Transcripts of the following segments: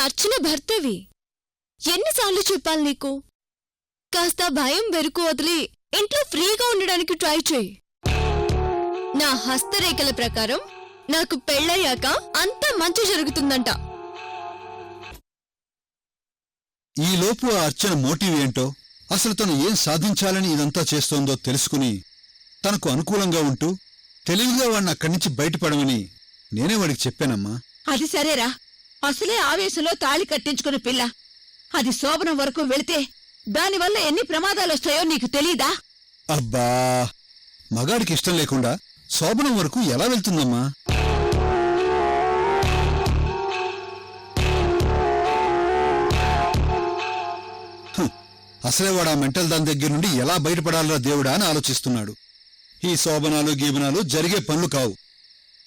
అర్చన భర్తవి. ఎన్నిసార్లు చెప్పాలి నీకు? కాస్త భయం బెరుకు వదిలి ఇంట్లో ఫ్రీగా ఉండడానికి ట్రై చేయి. నా హస్తరేఖల ప్రకారం నాకు పెళ్ళయ్యాక అంతా మంచి జరుగుతుందంట. ఈలోపు ఆ అర్చన మోటివ్ ఏంటో, అసలు తను ఏం సాధించాలని ఇదంతా చేస్తోందో తెలుసుకుని తనకు అనుకూలంగా ఉంటూ తెలివిగా వాడిని అక్కడి నుంచి బయటపడమని నేనే వాడికి చెప్పానమ్మా. అది సరేరా, అసలే ఆవేశంలో తాళి కట్టించుకున్న పిల్ల. అది శోభనం వరకు వెళితే దానివల్ల ఎన్ని ప్రమాదాలొస్తాయో నీకు తెలీదా? అబ్బా, మగాడికి ఇష్టం లేకుండా శోభనం వరకు ఎలా వెళ్తుందమ్మా? అసలే వాడు ఆ మెంటల్ దాని దగ్గర నుండి ఎలా బయటపడాలరా దేవుడా అని ఆలోచిస్తున్నాడు. ఈ శోభనాలు గీబనాలు జరిగే పనులు కావు.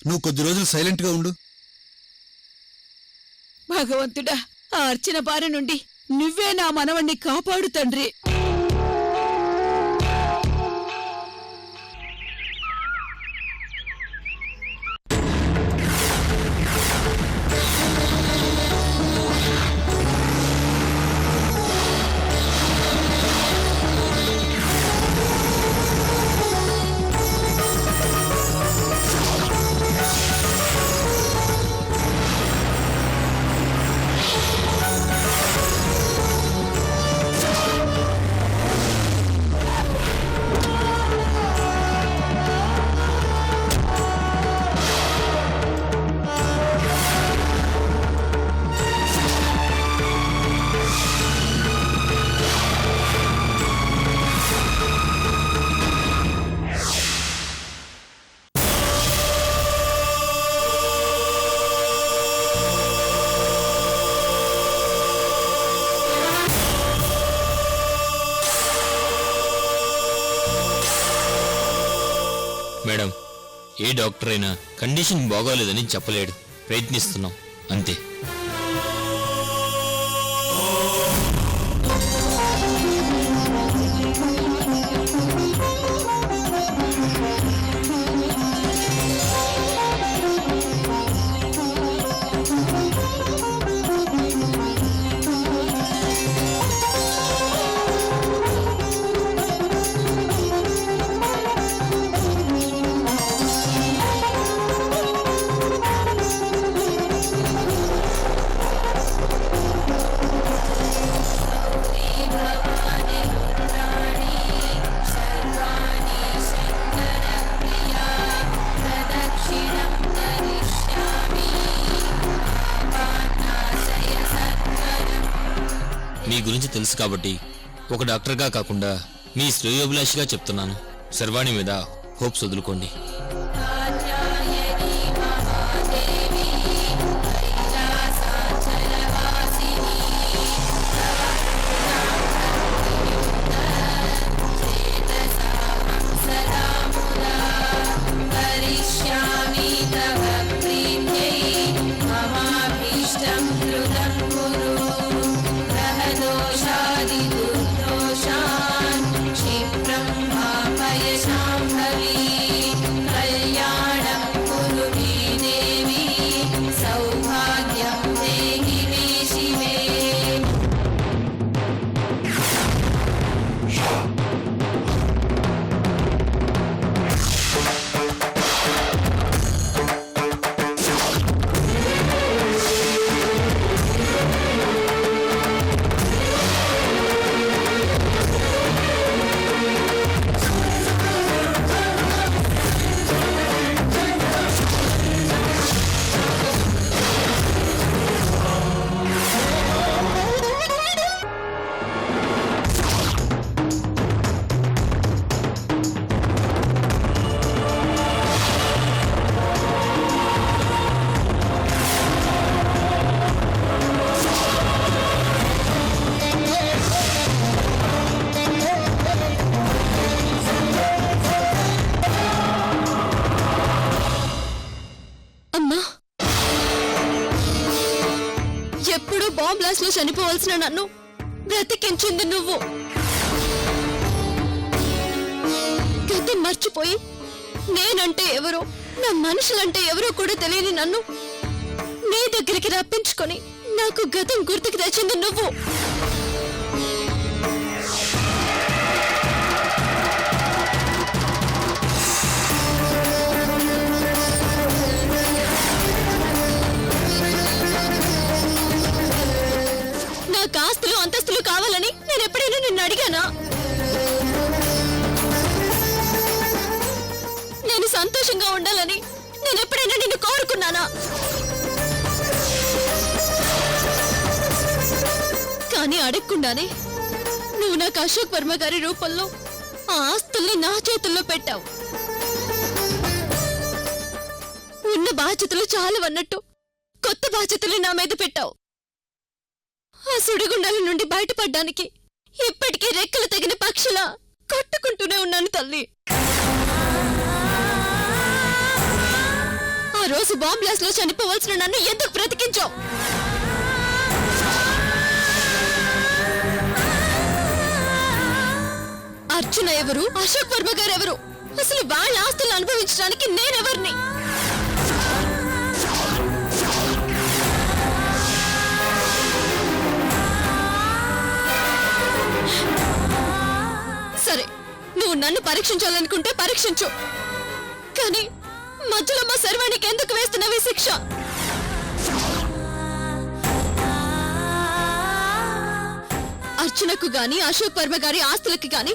నువ్వు కొద్ది రోజులు సైలెంట్గా ఉండు. భగవంతుడా, ఆ అర్చన బారి నుండి నువ్వే నా మనవణ్ణి కాపాడు తండ్రి. మేడం, ఏ డాక్టర్ అయినా కండిషన్ బాగోలేదని చెప్పలేడు. ప్రయత్నిస్తున్నాం అంతే. మీ గురించి తెలుసు కాబట్టి ఒక డాక్టర్గా కాకుండా మీ శ్రేయోభిలాషిగా చెప్తున్నాను. శర్వాణి మీద హోప్స్ వదులుకోండి. బాంబ్ బ్లాస్ట్ లో చనిపోవాల్సిన నన్ను బ్రతికించింది నువ్వు. గతం మర్చిపోయి నేనంటే ఎవరో, నా మనుషులంటే ఎవరో కూడా తెలియని నన్ను నీ దగ్గరికి రప్పించుకొని నాకు గతం గుర్తుకు తెచ్చింది నువ్వు. నాకు ఆస్తులు అంతస్తులు కావాలని నేను ఎప్పుడైనా నిన్ను అడిగానా? నేను సంతోషంగా ఉండాలని నేను ఎప్పుడైనా నిన్ను కోరుకున్నానా? కానీ అడగకుండానే నువ్వు నాకు అశోక్ వర్మ గారి రూపంలో ఆ ఆస్తుల్ని నా చేతుల్లో పెట్టావు. ఉన్న బాధ్యతలు చాలవన్నట్టు కొత్త బాధ్యతలు నా మీద పెట్టావు. ఆ సుడిగుండాల నుండి బయటపడ్డానికి ఇప్పటికీ రెక్కలు తగిన పక్షిలా కొట్టుకుంటూనే ఉన్నాను తల్లి. ఆ రోజు బాంబ్ బ్లాస్ట్ లో చనిపోవాల్సిన నన్ను ఎందుకు బ్రతికించావు? అర్జున ఎవరు, అశోక్ వర్మ గారు ఎవరు, అసలు వాళ్ళ ఆస్తులు అనుభవించడానికి నేనెవరిని? సరే, నువ్వు నన్ను పరీక్షించాలనుకుంటే పరీక్షించు. కానీ మధ్యలో మా శర్వాణికి ఎందుకు వేస్తున్నావే శిక్ష? అర్చనకు గాని అశోక్ వర్మ గారి ఆస్తులకి గాని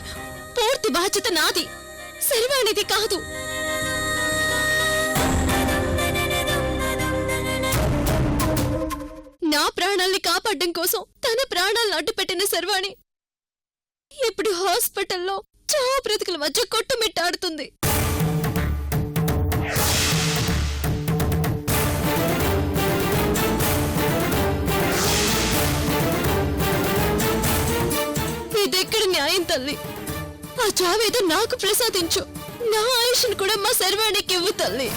పూర్తి బాధ్యత నాది, శర్వాణిది కాదు. నా ప్రాణాల్ని కాపాడడం కోసం తన ప్రాణాలను అడ్డుపెట్టిన శర్వాణి ఇప్పుడు హాస్పిటల్లో చావు బ్రతుకుల మధ్య కొట్టుమిట్టాడుతుంది. ఇదెక్కడ న్యాయం తల్లి? ఆ చావేదో నాకు ప్రసాదించు. నా ఆయుష్ను కూడా మా శర్వాణికి ఇవ్వు తల్లి.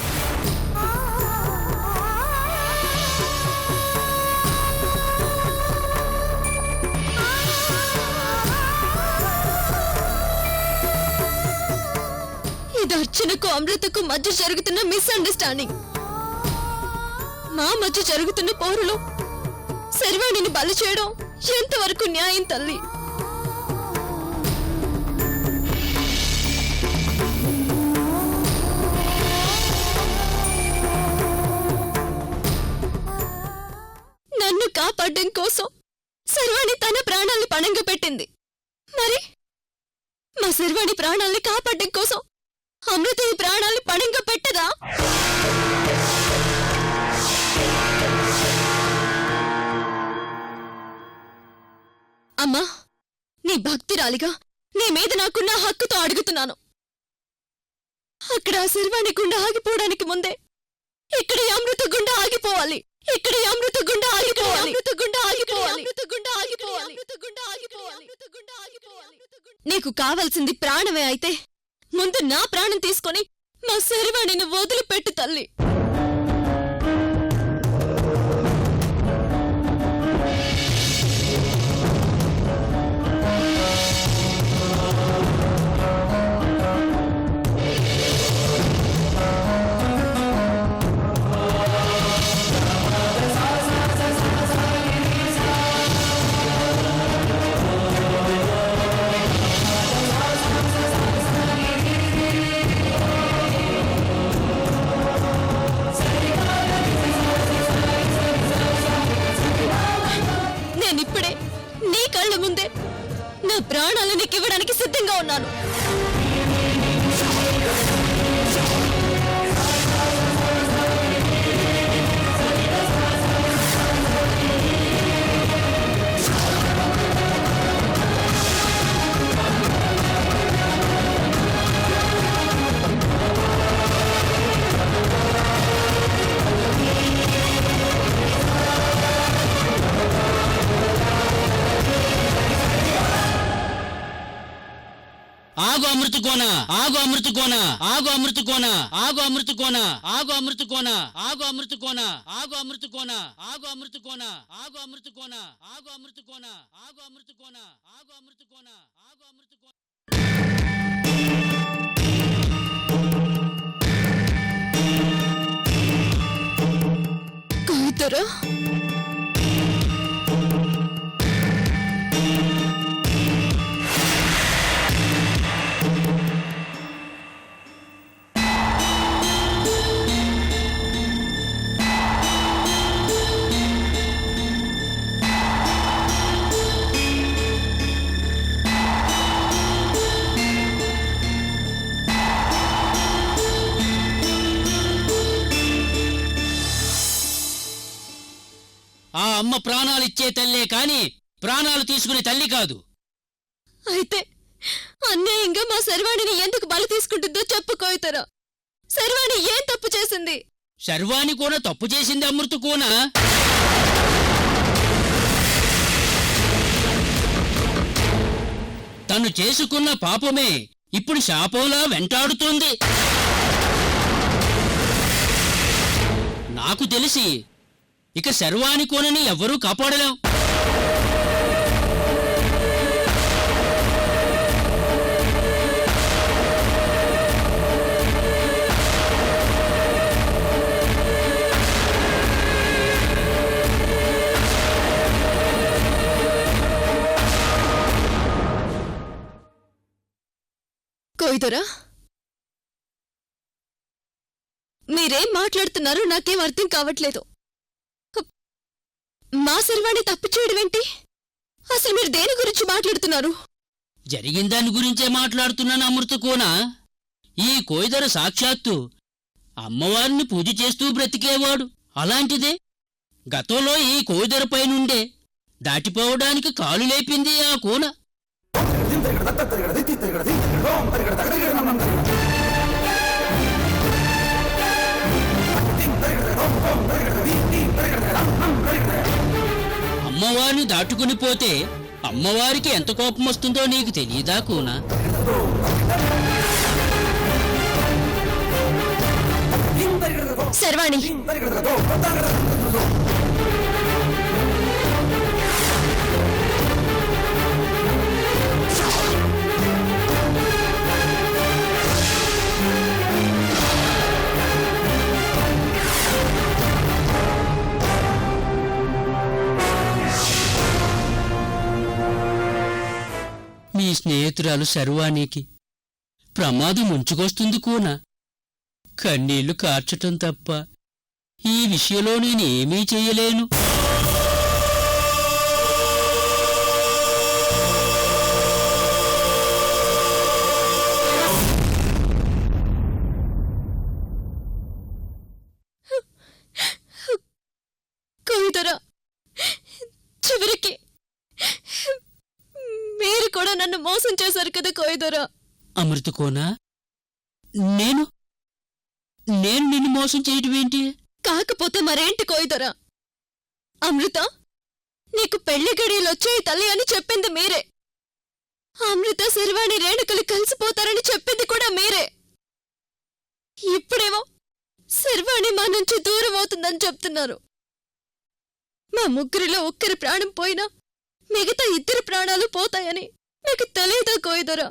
ఇది అర్చనకు అమృతకు మధ్య జరుగుతున్న మిస్అండర్స్టాండింగ్. మా మధ్య జరుగుతున్న పోరులో శర్వాణిని బలి చేయడం ఎంతవరకు న్యాయం తల్లి? నన్ను కాపాడడం కోసం శర్వాణి తన ప్రాణాల్ని పణంగా పెట్టింది. మరి మా శర్వాణి ప్రాణాల్ని కాపాడడం కోసం అమృత ఈ ప్రాణాల్ని పణంగా పెట్టదా? అమ్మా, నీ భక్తిరాలిగా నీ మీద నాకున్న హక్కుతో అడుగుతున్నాను. అక్కడ ఆ శర్వాణి గుండె ఆగిపోవడానికి ముందే ఇక్కడ ఈ అమృత గుండె ఆగిపోవాలి. ఇక్కడ ఈ అమృత గుండె ఆగిపోవాలి. నీకు కావాల్సింది ప్రాణమే అయితే ముందు నా ప్రాణం తీసుకొని మా శర్వాణిని వదిలిపెట్టు తల్లి. నేనిప్పుడే నీ కళ్ళ ముందే నా ప్రాణాలు నీకు ఇవ్వడానికి సిద్ధంగా ఉన్నాను. ఆగు అమృత కోన, ఆగు అమృత కోన, ఆగు అమృత కోన, ఆగు అమృత కోన, ఆగు అమృత కోన, ఆగు అమృత కోన, ఆగు అమృత కోన, ఆగు అమృత కోన, ఆగు అమృత కోన, ఆగు అమృత కోన, ఆగు అమృత కోన, ఆగు అమృత కోన, ఆగు అమృత కోన. కూతురు అమ్మ ప్రాణాలిచ్చే తల్లే కాని ప్రాణాలు తీసుకునే తల్లి కాదు. అయితే అన్యాయంగా మా శర్వాణిని ఎందుకు బలి తీసుకుంటుందో చెప్పుకోయితరా. శర్వాణి ఏం తప్పు చేసింది? శర్వాణి కూడా తప్పు చేసింది అమృత కోన. తను చేసుకున్న పాపమే ఇప్పుడు శాపంలా వెంటాడుతోంది. నాకు తెలిసి ఇక శర్వాణి కోనని ఎవ్వరూ కాపాడలేం. కోయిదొరా, మీరేం మాట్లాడుతున్నారో నాకేం అర్థం కావట్లేదు. మా శర్వాణి తప్పు చేయడమేంటి? అసలు మీరు దేని గురించి మాట్లాడుతున్నారు? జరిగిన దాని గురించే మాట్లాడుతున్నాను అమృత కోన. ఈ కోయిదర సాక్షాత్తు అమ్మవారిని పూజ చేస్తూ బ్రతికేవాడు. అలాంటిదే గతంలో ఈ కోయిదరపై నుండే దాటిపోవడానికి కాలు లేపింది ఆ కోన. అమ్మవారిని దాటుకుని పోతే అమ్మవారికి ఎంత కోపం వస్తుందో నీకు తెలియదా కోనా? శర్వాణి, మీ స్నేహితురాలు శర్వాణికి ప్రమాదం ముంచుకొస్తుంది కోనా. కన్నీళ్లు కార్చటం తప్ప ఈ విషయంలో నేనేమీ చెయ్యలేను. కోయిదొరా, చివరికి మీరు కూడా నన్ను మోసం చేశారు కదా కోయిదొరా. అమృత కోనా, నేను నిన్ను మోసం చేయటమేంటి? కాకపోతే మరేంటి కోయిదొరా? అమృత నీకు పెళ్లి గడియలొచ్చాయి తల్లి అని చెప్పింది మీరే. అమృత శర్వాణి రేణుకలు కలిసిపోతారని చెప్పింది కూడా మీరే. ఇప్పుడేమో శర్వాణి మా నుంచి దూరం అవుతుందని చెప్తున్నారు. మా ముగ్గురిలో ఒక్కరి ప్రాణం పోయినా మిగతా ఇద్దరు ప్రాణాలు పోతాయని మీకు తెలియదా కోయిదొరా?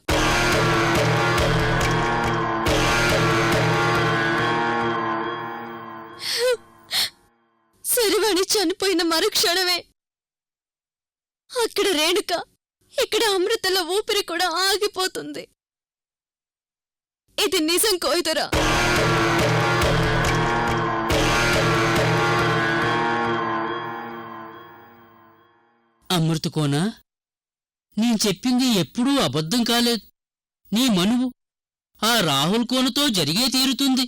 శర్వాణి చనిపోయిన మరుక్షణమే అక్కడ రేణుక, ఇక్కడ అమృతల ఊపిరి కూడా ఆగిపోతుంది. ఇది నిజం కోయిదొరా. అమృత కోనా, నేను చెప్పింది ఎప్పుడూ అబద్ధం కాలేదు. నీ మనువు ఆ రాహుల్ కోనతో జరిగే తీరుతుంది.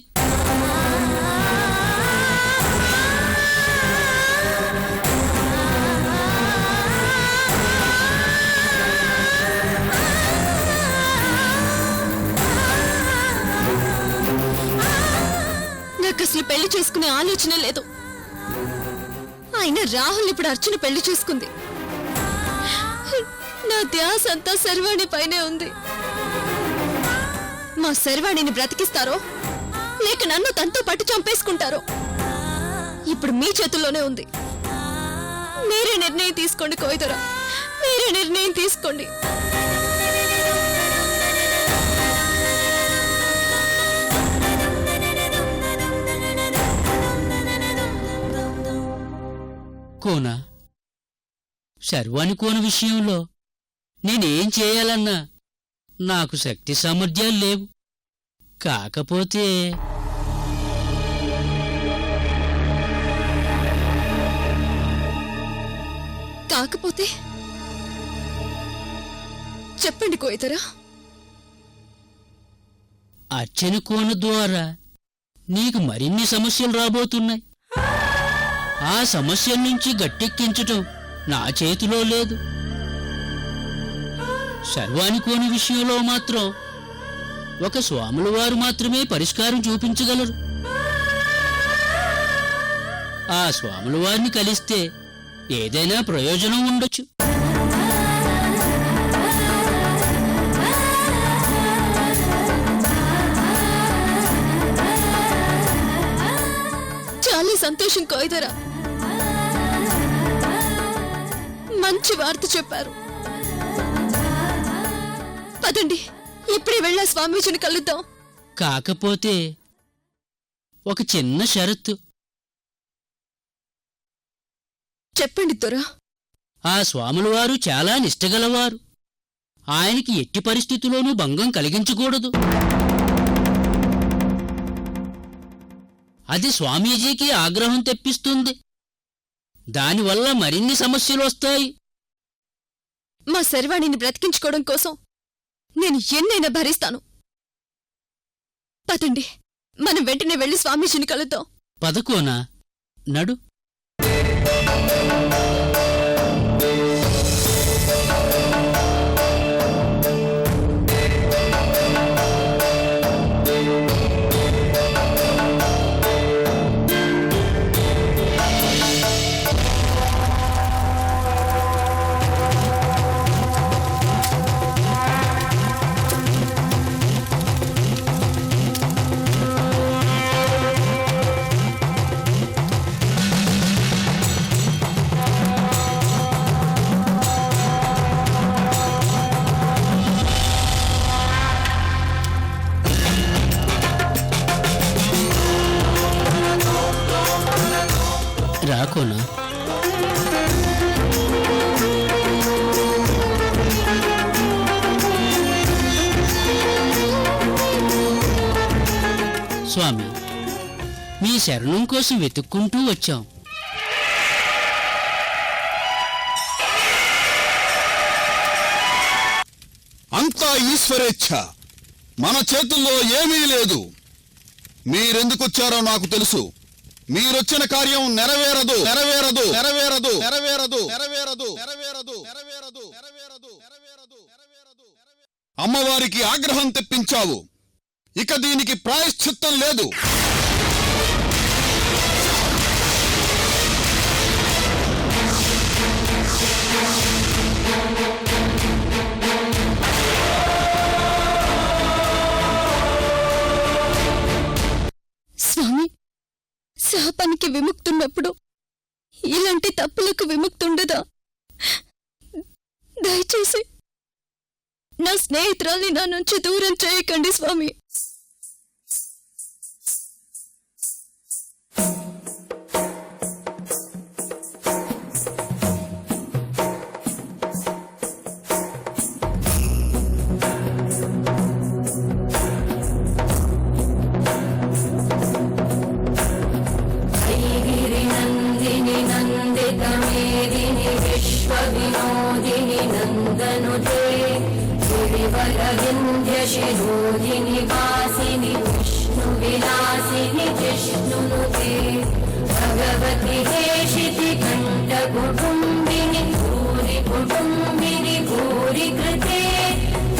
నాకు అసలు పెళ్లి చేసుకునే ఆలోచనే లేదు. అయినా రాహుల్ ఇప్పుడు అర్చన పెళ్లి చేసుకుంది. నా ధ్యాస అంతా శర్వాణి పైనే ఉంది. మా శర్వాణిని బ్రతికిస్తారో లేక నన్ను తనతో పాటు చంపేసుకుంటారో ఇప్పుడు మీ చేతుల్లోనే ఉంది. మీరే నిర్ణయం తీసుకోండి కోయిదొరా, మీరే నిర్ణయం తీసుకోండి. కోనా, శర్వాణి కోన విషయంలో నేనేం చేయాలన్నా నాకు శక్తి సామర్థ్యాలు లేవు. కాకపోతే చెప్పండి కోయిదొరా. అర్చన కోన ద్వారా నీకు మరిన్ని సమస్యలు రాబోతున్నాయి. ఆ సమస్య నుంచి గట్టెక్కించటం నా చేతిలో లేదు. శర్వానికోని విషయంలో మాత్రం ఒక స్వాముల వారు మాత్రమే పరిష్కారం చూపించగలరు. ఆ స్వాముల వారిని కలిస్తే ఏదైనా ప్రయోజనం ఉండొచ్చు. చాలా సంతోషం కోయిదరా, మంచి వార్త చెప్పారు. పదండి, ఇప్పుడే వెళ్ళా స్వామీజీని కలుద్దాం. కాకపోతే ఒక చిన్న షరతు. చెప్పండి దొరా. ఆ స్వాముల వారు చాలా నిష్టగలవారు. ఆయనకి ఎట్టి పరిస్థితుల్లోనూ భంగం కలిగించకూడదు. అది స్వామీజీకి ఆగ్రహం తెప్పిస్తుంది. దానివల్ల మరిన్ని సమస్యలు వస్తాయి. మా శర్వాణిని బ్రతికించుకోవడం కోసం నేను ఎన్నైనా భరిస్తాను. పదండి, మనం వెంటనే వెళ్ళి స్వామీజీని కలుద్దాం. పదకోనా, నడు. రాకోనా. స్వామి, మీ శరణం కోసం వెతుక్కుంటూ వచ్చాం. అంతా ఈశ్వరేచ్ఛ, మన చేతుల్లో ఏమీ లేదు. మీరెందుకొచ్చారో నాకు తెలుసు. మీరొచ్చిన కార్యం నెరవేరదు నెరవేరదు నెరవేరదు నెరవేరదు నెరవేరదు నెరవేరదు నెరవేరదు నెరవేరదు నెరవేరదు నెరవేరదు. అమ్మవారికి ఆగ్రహం తెప్పించావు. ఇక దీనికి ప్రాయశ్చిత్తం లేదు. స్వామి, శాపానికి విముక్తున్నప్పుడు ఇలాంటి తప్పులకు విముక్తుండదా? దయచేసి నా స్నేహితురాల్ని నా నుంచి దూరం చేయకండి స్వామి. विनोदिनि नन्दनुते गिरिवरविन्ध्यशिरोधिनि वासिनि विष्णुविलासिनि जिष्णुनुते भगवति हेशिति कण्ठकुटुम्बिनि भूरि कुटुम्बिनि भूरि कृते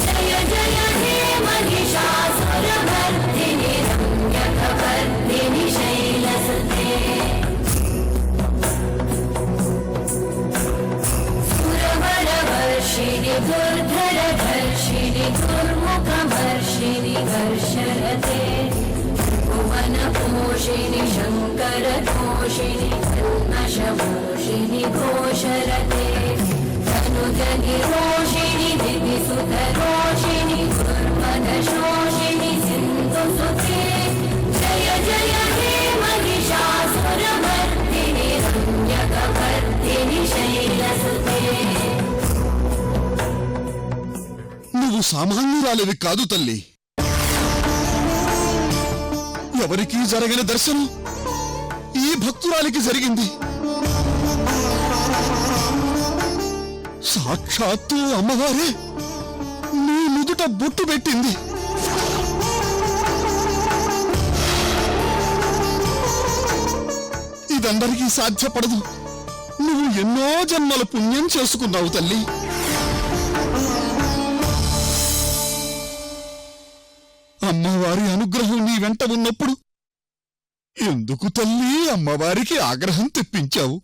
जय जय हे महिषासुरमर्दिनि रम्यकवर्दिनि शैलसुते सुरवरवर्षिणि दुर्धरधर्षिणि दुर्मुखमर्षिणि वर्षरते भुवनपोषिणि शङ्करतोषिणि कल्मषमोषिणि घोषरते धनुजनिरोषिणि दिविसुतरोषिणि दुर्मदशोषिणि सिन्धुसुते जय जय हे महिषासुरमर्दिनि रम्यकवर्दिनि शैलसुते నువ్వు సామాన్యురాలివి కాదు తల్లి. ఎవరికీ జరగని దర్శనం ఈ భక్తురాలికి జరిగింది. సాక్షాత్తు అమ్మవారే నీ నుదుట బొట్టు పెట్టింది. ఇదందరికీ సాధ్యపడదు. నువ్వు ఎన్నో జన్మల పుణ్యం చేసుకున్నావు తల్లి. అమ్మవారి అనుగ్రహం నీ వెంట ఉన్నప్పుడు ఎందుకు తల్లి అమ్మవారికి ఆగ్రహం తెప్పించావు?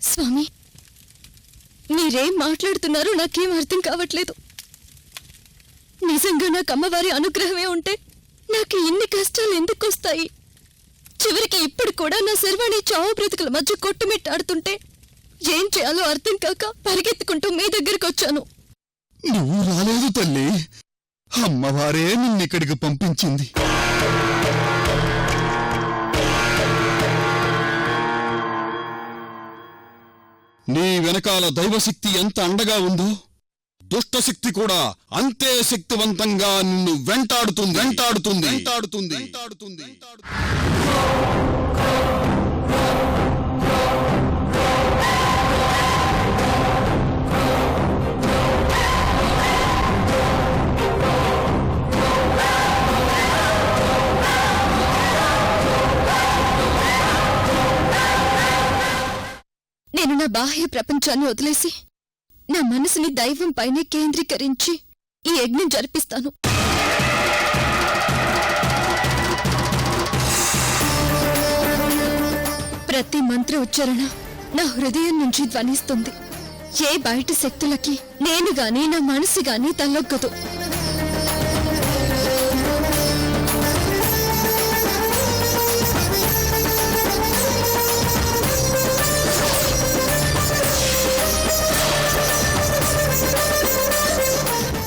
స్వామి, మీరేం మాట్లాడుతున్నారో నాకేం అర్థం కావట్లేదు. నిజంగా నాకు అమ్మవారి అనుగ్రహమే ఉంటే నాకు ఇన్ని కష్టాలు ఎందుకు వస్తాయి? చివరికి ఇప్పుడు కూడా నా శర్వాణి చావు బ్రతుకుల మధ్య కొట్టుమిట్టాడుతుంటే ఏం చేయాలో అర్థం కాక పరిగెత్తుకుంటూ మీ దగ్గరికి వచ్చాను. నువ్వు రాలేదు తల్లి, అమ్మవారే నిన్నిక్కడికి పంపించింది. నీ వెనకాల దైవశక్తి ఎంత అండగా ఉందో దుష్టశక్తి కూడా అంతే శక్తివంతంగా నిన్ను వెంటాడుతుంది. నేను నా బాహ్య ప్రపంచాన్ని వదిలేసి నా మనసుని దైవం పైనే కేంద్రీకరించి ఈ యజ్ఞం జరిపిస్తాను. ప్రతి మంత్ర ఉచ్చారణ నా హృదయం నుంచి ధ్వనిస్తుంది. ఏ బయట శక్తులకి నేను గాని నా మనసు గాని తలొగ్గదు.